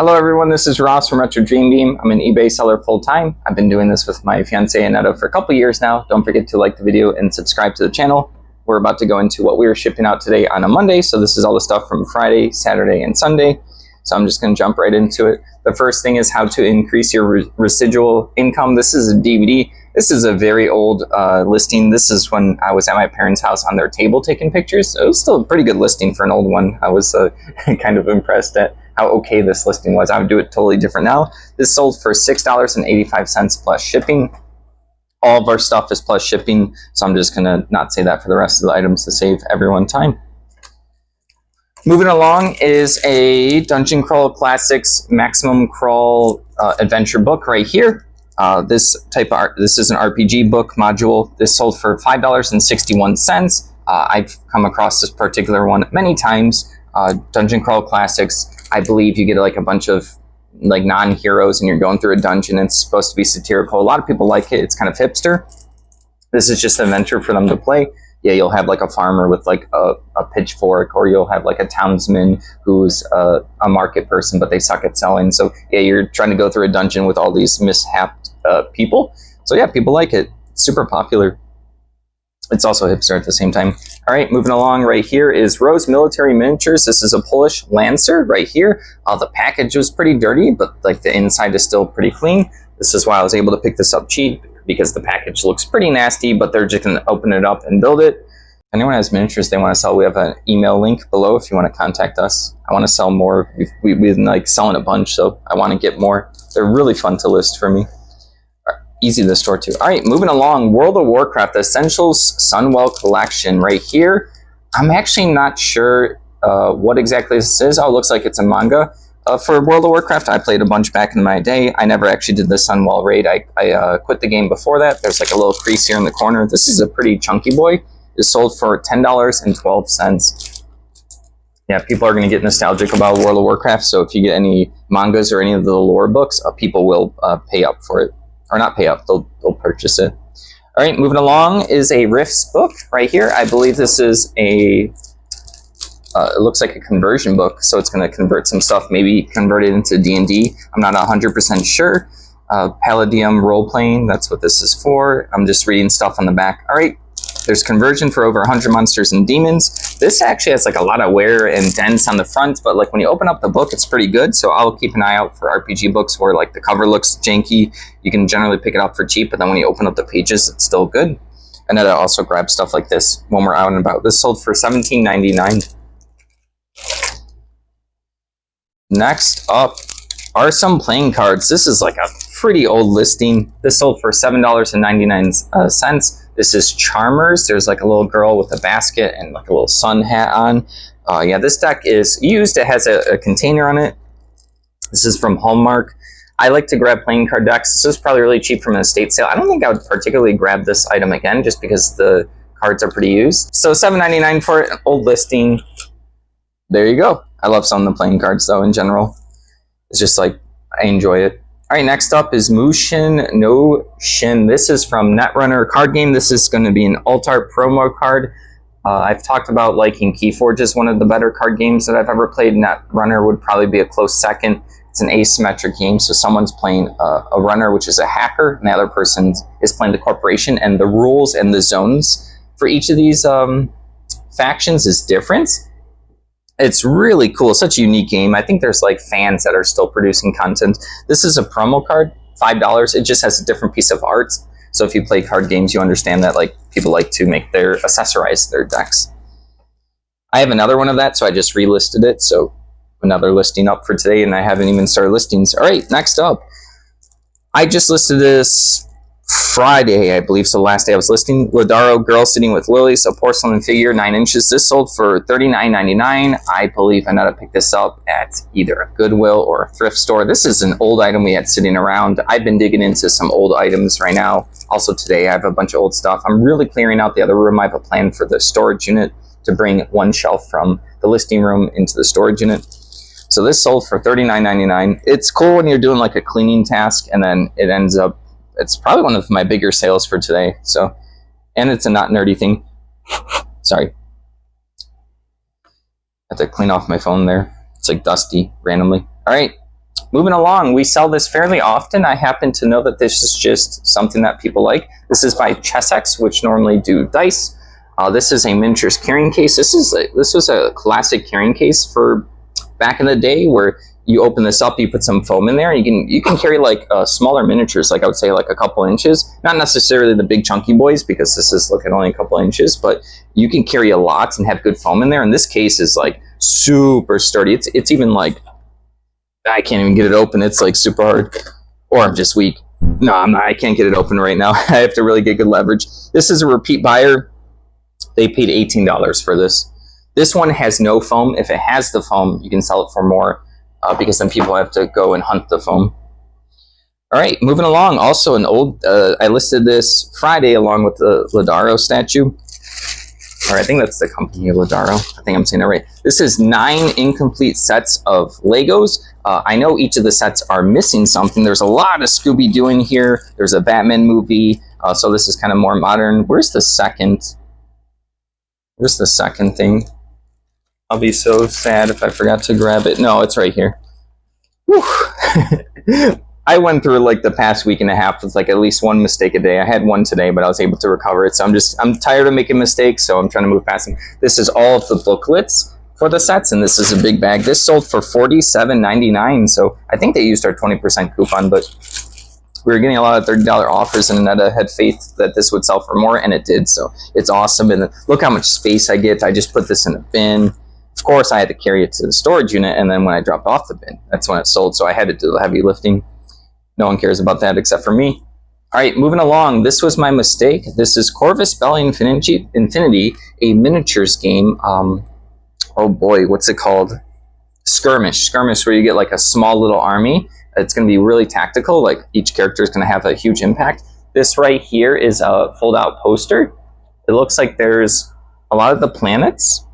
Hello everyone, this is Ross from Retro Dream Beam. I'm an eBay seller full-time. I've been doing this with my fiance Annetta for a couple years now. Don't forget to like the video and subscribe to the channel. We're about to go into what we are shipping out today on a Monday, so this is all the stuff from Friday, Saturday, and Sunday. So I'm just going to jump right into it. The first thing is how to increase your residual income. This is a DVD. This is a very old listing. This is when I was at my parents' house on their table taking pictures. It was still a pretty good listing for an old one. I was kind of impressed at how okay this listing was. I would do it totally different now. This sold for $6.85 plus shipping. All of our stuff is plus shipping, so I'm just going to not say that for the rest of the items to save everyone time. Moving along is a Dungeon Crawl Classics Maximum Crawl adventure book right here. This is an RPG book module. This sold for $5.61. I've come across this particular one many times. Dungeon Crawl Classics, I believe you get like a bunch of like non-heroes and you're going through a dungeon. It's supposed to be satirical. A lot of people like it. It's kind of hipster. This is just an adventure for them to play. Yeah, you'll have like a farmer with like a pitchfork, or you'll have like a townsman who's a market person, but they suck at selling. So yeah, you're trying to go through a dungeon with all these mishapped people. So yeah, people like it. It's super popular. It's also hipster at the same time. All right, moving along, right here is Rose Military Miniatures. This is a Polish Lancer right here. The package was pretty dirty, but like the inside is still pretty clean. This is why I was able to pick this up cheap, because the package looks pretty nasty, but they're just gonna open it up and build it. If anyone has miniatures they want to sell, we have an email link below if you want to contact us. I want to sell more. We've been like selling a bunch, so I want to get more. They're really fun to list for me. Easy to store too. All right, moving along, World of Warcraft Essentials Sunwell Collection right here. I'm actually not sure what exactly this is. Oh, it looks like it's a manga. For World of Warcraft, I played a bunch back in my day. I never actually did the Sunwell raid. I quit the game before that. There's like a little crease here in the corner. This is a pretty chunky boy. It's sold for $10.12. Yeah, people are going to get nostalgic about World of Warcraft, so if you get any mangas or any of the lore books, people will pay up for it. Or not pay up, they'll purchase it. All right, moving along is a Rifts book right here. I believe this is a, it looks like a conversion book, so it's going to convert some stuff, maybe convert it into D&D. I'm not 100% sure. Palladium role-playing, that's what this is for. I'm just reading stuff on the back. All right, there's conversion for over 100 monsters and demons. This actually has like a lot of wear and dents on the front, but like when you open up the book, it's pretty good. So I'll keep an eye out for RPG books where like the cover looks janky. You can generally pick it up for cheap, but then when you open up the pages, it's still good. And then I also grab stuff like this when we're out and about. This sold for $17.99. Next up are some playing cards. This is like a pretty old listing. This sold for $7.99. This is Charmers. There's like a little girl with a basket and like a little sun hat on. Yeah, this deck is used. It has a container on it. This is from Hallmark. I like to grab playing card decks. This is probably really cheap from an estate sale. I don't think I would particularly grab this item again just because the cards are pretty used. So $7.99 for it, an old listing. There you go. I love some of the playing cards though in general. It's just like, I enjoy it. All right, next up is Mushin no Shin. This is from Netrunner card game. This is going to be an Altar promo card. I've talked about liking Keyforge as one of the better card games that I've ever played. Netrunner would probably be a close second. It's an asymmetric game, so someone's playing a runner, which is a hacker, and the other person is playing the corporation, and the rules and the zones for each of these factions is different. It's really cool. Such a unique game. I think there's like fans that are still producing content. This is a promo card, $5. It just has a different piece of art. So if you play card games, you understand that like people like to make their accessorize their decks. I have another one of that, so I just relisted it. So another listing up for today, and I haven't even started listings. All right, next up. I just listed this Friday, I believe, so the last day I was listing. Ladaro Girl Sitting with Lilies, a porcelain figure, 9 inches. This sold for $39.99. I believe I know to pick this up at either a Goodwill or a thrift store. This is an old item we had sitting around. I've been digging into some old items right now. Also today, I have a bunch of old stuff. I'm really clearing out the other room. I have a plan for the storage unit to bring one shelf from the listing room into the storage unit. So this sold for $39.99. It's cool when you're doing like a cleaning task and then it ends up, it's probably one of my bigger sales for today. So, and it's a not nerdy thing. Sorry. I have to clean off my phone there. It's like dusty randomly. All right. moving along, we sell this fairly often. I happen to know that this is just something that people like. This is by Chessex, which normally do dice. This is a miniatures carrying case. This was a classic carrying case for back in the day, where you open this up, you put some foam in there, and you can carry like smaller miniatures, like I would say like a couple inches. Not necessarily the big chunky boys, because this is looking only a couple inches, but you can carry a lot and have good foam in there. And this case is like super sturdy. It's even like, I can't even get it open. It's like super hard, or I'm just weak. No, I'm not. I can't get it open right now. I have to really get good leverage. This is a repeat buyer. They paid $18 for this. This one has no foam. If it has the foam, you can sell it for more, because then people have to go and hunt the foam. All right, moving along. Also, an old. I listed this Friday along with the Ladaro statue. Or I think that's the company of Ladaro. I think I'm saying that right. This is 9 incomplete sets of Legos. I know each of the sets are missing something. There's a lot of Scooby-Doo in here. There's a Batman movie. So this is kind of more modern. Where's the second? Where's the second thing? I'll be so sad if I forgot to grab it. No, it's right here. Whew. I went through like the past week and a half with like at least one mistake a day. I had one today, but I was able to recover it. So I'm tired of making mistakes, so I'm trying to move past them. This is all of the booklets for the sets, and this is a big bag. This sold for $47.99, so I think they used our 20% coupon, but we were getting a lot of $30 offers, and Annetta had faith that this would sell for more, and it did, so it's awesome. And look how much space I get. I just put this in a bin. Of course, I had to carry it to the storage unit, and then when I dropped off the bin, that's when it sold, so I had to do the heavy lifting. No one cares about that except for me. All right, moving along. This was my mistake. This is Corvus Belli Infinity, a miniatures game. Oh boy, what's it called? Skirmish. Skirmish, where you get like a small little army. It's going to be really tactical. Like each character is going to have a huge impact. This right here is a fold-out poster. It looks like there's a lot of the planets.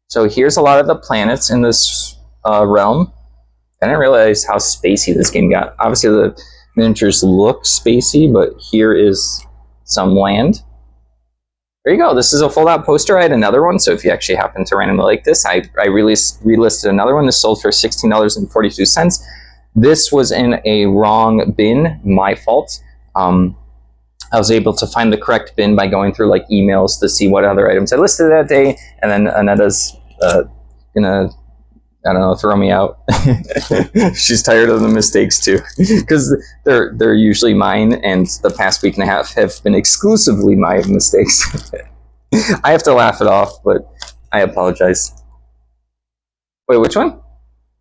So here's a lot of the planets in this realm. I didn't realize how spacey this game got. Obviously, the miniatures look spacey, but here is some land. There you go. This is a fold-out poster. I had another one, so if you actually happen to randomly like this, I relisted another one. This sold for $16.42. This was in a wrong bin. My fault. I was able to find the correct bin by going through like emails to see what other items I listed that day, and then Annetta's gonna, I don't know, throw me out. She's tired of the mistakes too, because they're usually mine, and the past week and a half have been exclusively my mistakes. I have to laugh it off, but I apologize. Wait, which one?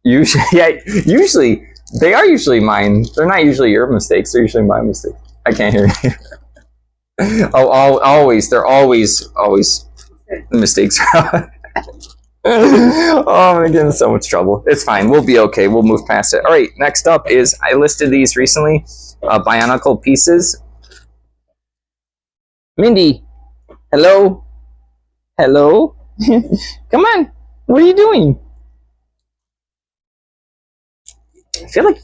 Usually, yeah, usually they are usually mine. They're not usually your mistakes. They're usually my mistakes. I can't hear you. They're always mistakes. Oh, I'm getting in so much trouble. It's fine. We'll be okay. We'll move past it. All right, next up is, I listed these recently, Bionicle pieces. Mindy, hello? Hello? Come on. What are you doing? I feel like...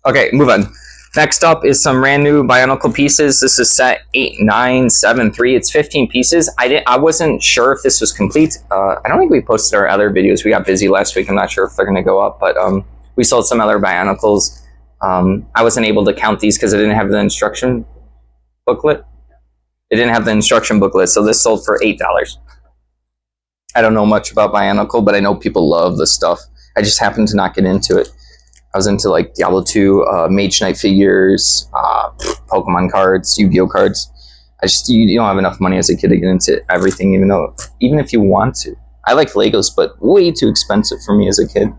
Okay, move on. Next up is some brand new Bionicle pieces. This is set 8973. It's 15 pieces. I wasn't sure if this was complete. I don't think we posted our other videos. We got busy last week. I'm not sure if they're going to go up, but we sold some other Bionicles. I wasn't able to count these because I didn't have the instruction booklet. It didn't have the instruction booklet, so this sold for $8. I don't know much about Bionicle, but I know people love this stuff. I just happened to not get into it. I was into like Diablo 2, Mage Knight figures, Pokemon cards, Yu-Gi-Oh cards. You don't have enough money as a kid to get into everything, even if you want to. I like Legos, but way too expensive for me as a kid.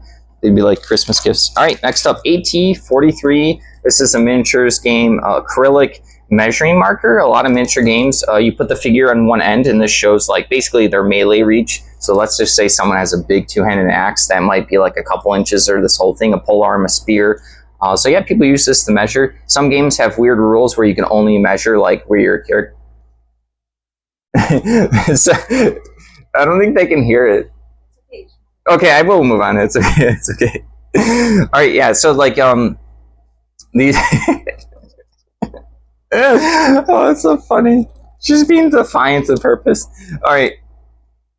They'd be like Christmas gifts. All right, next up, AT43. This is a miniatures game, acrylic measuring marker. A lot of miniature games, you put the figure on one end, and this shows like basically their melee reach. So let's just say someone has a big two-handed axe that might be like a couple inches, or this whole thing, a polearm, a spear. So yeah, people use this to measure. Some games have weird rules where you can only measure like where your character. So, I don't think they can hear it. Okay, I will move on. It's okay. It's okay. All right, yeah. So like these. Oh, it's so funny. She's being defiant of purpose. All right.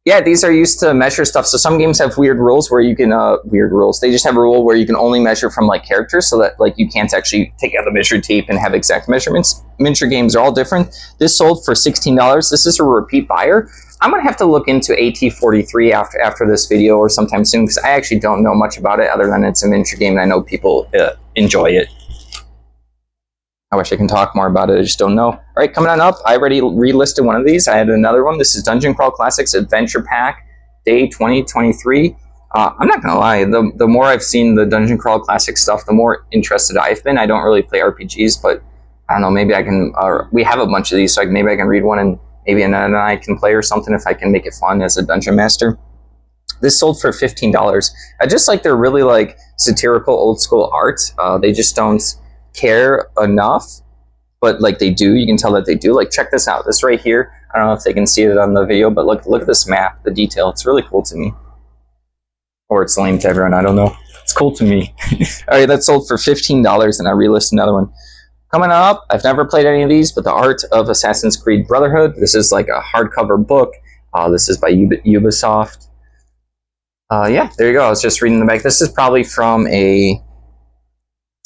Yeah, these are used to measure stuff. So some games have weird rules where you can weird rules. They just have a rule where you can only measure from like characters, so that like you can't actually take out the measure tape and have exact measurements. Miniature games are all different. This sold for $16. This is a repeat buyer. I'm gonna have to look into AT43 after this video or sometime soon, because I actually don't know much about it other than it's a miniature game and I know people enjoy it. I wish I can talk more about it. I just don't know. All right, coming on up, I already relisted one of these. I had another one. This is Dungeon Crawl Classics Adventure Pack Day 2023. I'm not gonna lie, the more I've seen the Dungeon Crawl Classics stuff, the more interested I've been. I don't really play RPGs, but I don't know, maybe I can, we have a bunch of these, so maybe I can read one and maybe Annette and I can play or something if I can make it fun as a dungeon master. This sold for $15. I just like their really like satirical old school art. They just don't care enough, but like they do. You can tell that they do. Like, check this out. This right here. I don't know if they can see it on the video, but look at this map, the detail. It's really cool to me. Or it's lame to everyone. I don't know. It's cool to me. All right, that sold for $15, and I relisted another one. Coming up, I've never played any of these, but The Art of Assassin's Creed Brotherhood. This is like a hardcover book. This is by Ubisoft. Yeah, there you go. I was just reading the back. This is probably from a,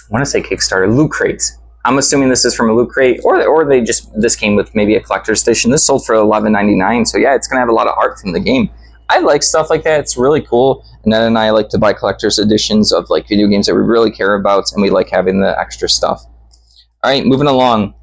I want to say Kickstarter, Loot Crate. I'm assuming this is from a Loot Crate, or they just, this came with maybe a collector's edition. This sold for $11.99, so yeah, it's going to have a lot of art from the game. I like stuff like that. It's really cool. Annette and I like to buy collector's editions of like video games that we really care about, and we like having the extra stuff. All right, moving along.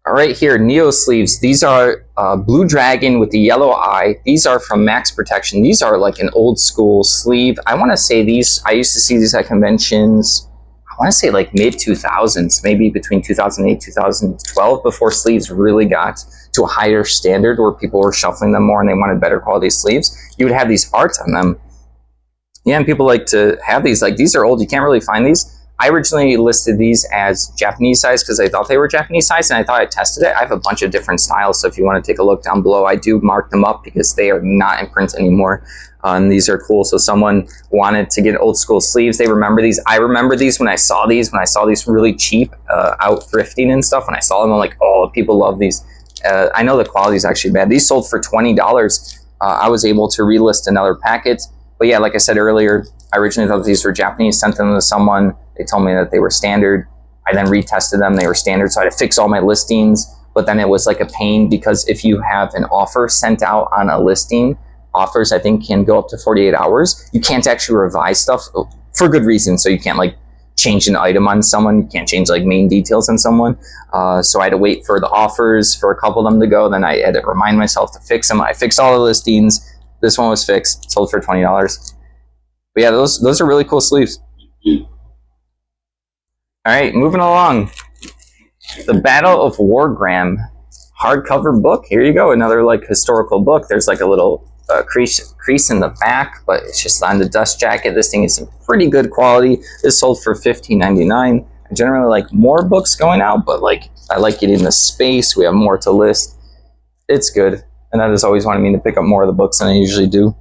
All right, here, Neo sleeves. These are Blue Dragon with the yellow eye. These are from Max Protection. These are like an old school sleeve. I want to say these, I used to see these at conventions, I want to say like mid-2000s, maybe between 2008, 2012, before sleeves really got to a higher standard where people were shuffling them more and they wanted better quality sleeves. You would have these arts on them. Yeah, and people like to have these. Like, these are old. You can't really find these. I originally listed these as Japanese size because I thought they were Japanese size, and I thought I tested it. I have a bunch of different styles, so if you want to take a look down below, I do mark them up because they are not in print anymore. And these are cool. So someone wanted to get old school sleeves. They remember these. I remember these when I saw these really cheap out thrifting and stuff. When I saw them, I'm like, oh, people love these. I know the quality is actually bad. These sold for $20. I was able to relist another packet. But yeah, like I said earlier, I originally thought these were Japanese, sent them to someone. They told me that they were standard. I then retested them. They were standard. So I had to fix all my listings. But then it was like a pain because if you have an offer sent out on a listing, offers I think can go up to 48 hours. You can't actually revise stuff for good reason. So you can't like change an item on someone. You can't change like main details on someone. So I had to wait for the offers for a couple of them to go. Then I had to remind myself to fix them. I fixed all the listings. This one was fixed, sold for $20. But yeah, those are really cool sleeves. All right, moving along. The Battle of Wargram hardcover book. Here you go, another like historical book. There's like a little crease in the back, but it's just on the dust jacket. This thing is in pretty good quality. This sold for $15.99. I generally like more books going out, but like I like getting the space. We have more to list. It's good. And that has always wanted me to pick up more of the books than I usually do.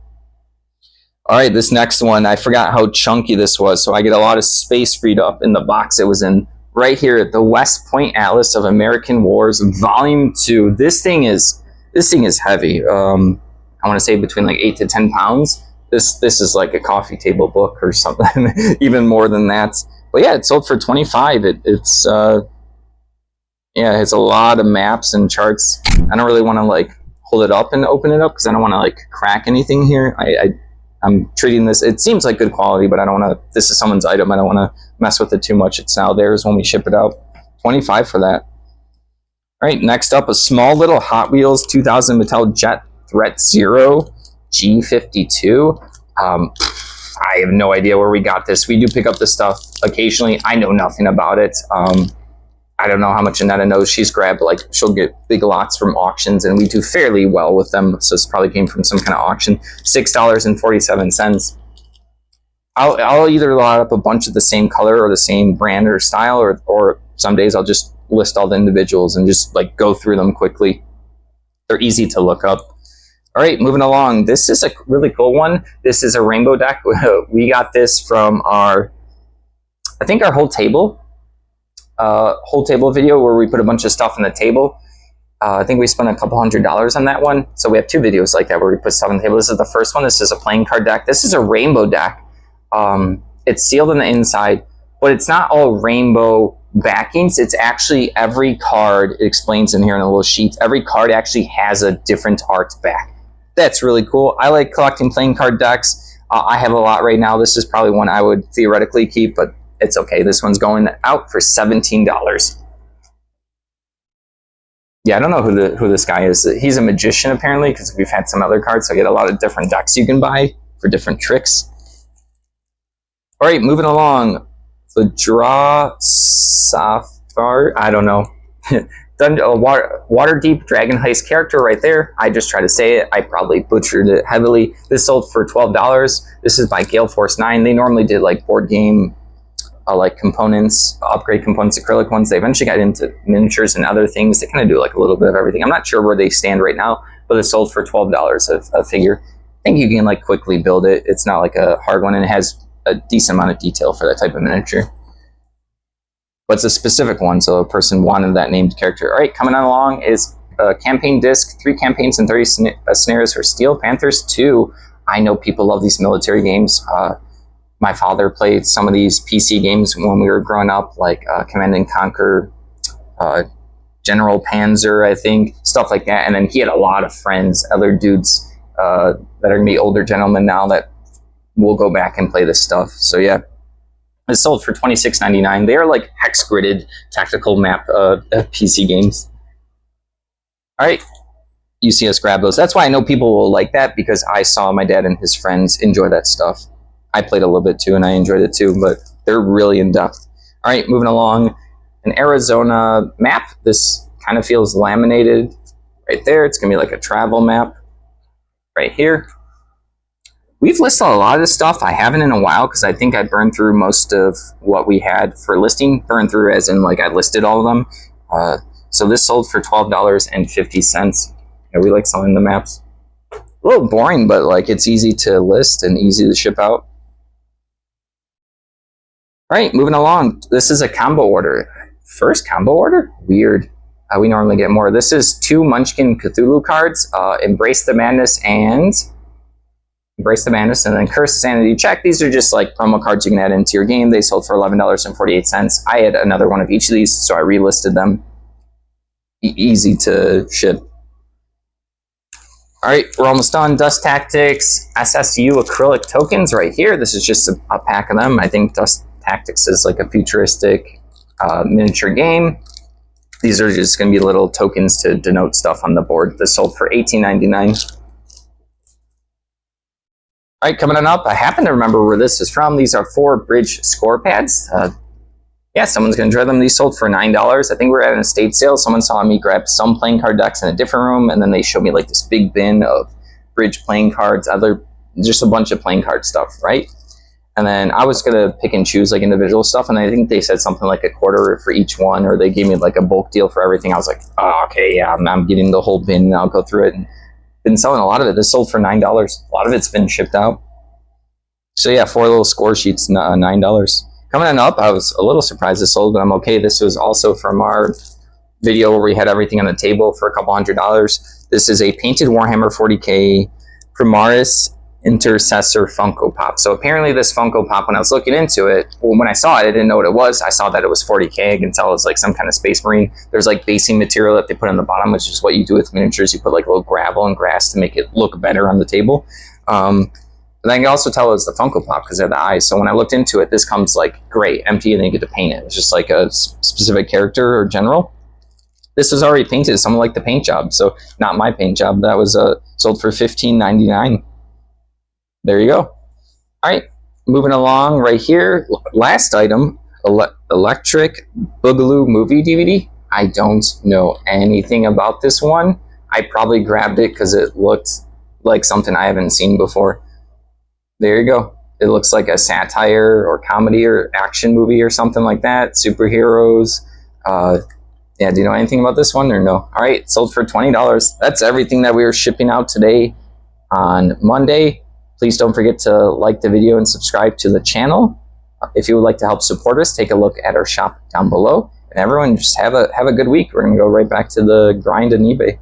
All right, this next one, I forgot how chunky this was, so I get a lot of space freed up in the box it was in. Right here, the West Point Atlas of American Wars, Volume 2. This thing is heavy. I want to say between like 8 to 10 pounds. This is like a coffee table book or something, even more than that. But yeah, it sold for $25. It's yeah, it's a lot of maps and charts. I don't really want to like hold it up and open it up because I don't want to like crack anything here. I'm treating this, it seems like good quality, but I don't want to, this is someone's item. I don't want to mess with it too much. It's now theirs when we ship it out. $25 for that. All right, next up, a small little Hot Wheels 2000 Mattel Jet Threat Zero G52. I have no idea where we got this. We do pick up this stuff occasionally. I know nothing about it. I don't know how much Annetta knows. She's grabbed, like, she'll get big lots from auctions, and we do fairly well with them. So this probably came from some kind of auction. $6.47. I'll either lot up a bunch of the same color or the same brand or style, or some days I'll just list all the individuals and just like go through them quickly. They're easy to look up. All right, moving along. This is a really cool one. This is a rainbow deck. We got this from our whole table video where we put a bunch of stuff on the table. I think we spent a couple $100 on that one. So we have 2 videos like that where we put stuff on the table. This is the first one. This is a playing card deck. This is a rainbow deck. It's sealed on the inside, but it's not all rainbow backings. It's actually every card, it explains in here in a little sheet, every card actually has a different art back. That's really cool. I like collecting playing card decks. I have a lot right now. This is probably one I would theoretically keep, but it's okay. This one's going out for $17. Yeah, I don't know who this guy is. He's a magician, apparently, because we've had some other cards, so I get a lot of different decks you can buy for different tricks. All right, moving along. The Draw Safar, I don't know. Waterdeep Dragon Heist character right there. I just try to say it. I probably butchered it heavily. This sold for $12. This is by Gale Force 9. They normally did like board game like components, upgrade components, acrylic ones. They eventually got into miniatures and other things. They kind of do like a little bit of everything. I'm not sure where they stand right now, but it sold for $12 a figure. I think you can like quickly build it. It's not like a hard one, and it has a decent amount of detail for that type of miniature. But it's a specific one, so a person wanted that named character. All right, coming on along is a campaign disc, 3 campaigns and 30 scenarios for Steel Panthers 2. I know people love these military games. My father played some of these PC games when we were growing up, like Command and Conquer, General Panzer, I think, stuff like that. And then he had a lot of friends, other dudes that are going to be older gentlemen now that will go back and play this stuff. So yeah, it's sold for $26.99. They are like hex gridded tactical map PC games. All right, you see us grab those. That's why I know people will like that, because I saw my dad and his friends enjoy that stuff. I played a little bit too, and I enjoyed it too, but they're really in depth. All right, moving along. An Arizona map. This kind of feels laminated right there. It's going to be like a travel map right here. We've listed a lot of this stuff. I haven't in a while because I think I burned through most of what we had for listing. Burned through as in like I listed all of them. So this sold for $12.50. Yeah, we like selling the maps. A little boring, but like it's easy to list and easy to ship out. All right, moving along. This is a combo order. First combo order? Weird. We normally get more. This is 2 Munchkin Cthulhu cards. Embrace the Madness and then Curse Sanity Check. These are just like promo cards you can add into your game. They sold for $11.48. I had another one of each of these, so I relisted them. Easy to ship. All right, we're almost done. Dust Tactics SSU acrylic tokens right here. This is just a pack of them. I think Dust Tactics is like a futuristic miniature game. These are just going to be little tokens to denote stuff on the board. This sold for $18.99. All right, coming on up, I happen to remember where this is from. These are 4 bridge score pads. Yeah, someone's going to enjoy them. These sold for $9. I think we're at an estate sale. Someone saw me grab some playing card decks in a different room, and then they showed me like this big bin of bridge playing cards, just a bunch of playing card stuff, right? And then I was going to pick and choose like individual stuff, and I think they said something like $25 for each one, or they gave me like a bulk deal for everything. I was like, oh, okay, yeah, I'm getting the whole bin, and I'll go through it. And been selling a lot of it. This sold for $9. A lot of it's been shipped out. So yeah, 4 little score sheets, $9. Coming on up, I was a little surprised this sold, but I'm okay. This was also from our video where we had everything on the table for a couple $100. This is a painted Warhammer 40K Primaris Intercessor Funko Pop. So apparently this Funko Pop, when I was looking into it, when I saw it, I didn't know what it was. I saw that it was 40K. I can tell it was like some kind of Space Marine. There's like basing material that they put on the bottom, which is what you do with miniatures. You put like a little gravel and grass to make it look better on the table. And I can also tell it was the Funko Pop because they have the eyes. So when I looked into it, this comes like gray, empty, and then you get to paint it. It's just like a specific character or general. This was already painted. Someone liked the paint job. So not my paint job. That was sold for $15.99. There you go. All right, moving along right here. Last item, Electric Boogaloo movie DVD. I don't know anything about this one. I probably grabbed it because it looked like something I haven't seen before. There you go. It looks like a satire or comedy or action movie or something like that. Superheroes. Yeah, do you know anything about this one or no? All right, sold for $20. That's everything that we are shipping out today on Monday. Please don't forget to like the video and subscribe to the channel. If you would like to help support us, take a look at our shop down below. And everyone just have a good week. We're gonna go right back to the grind in eBay.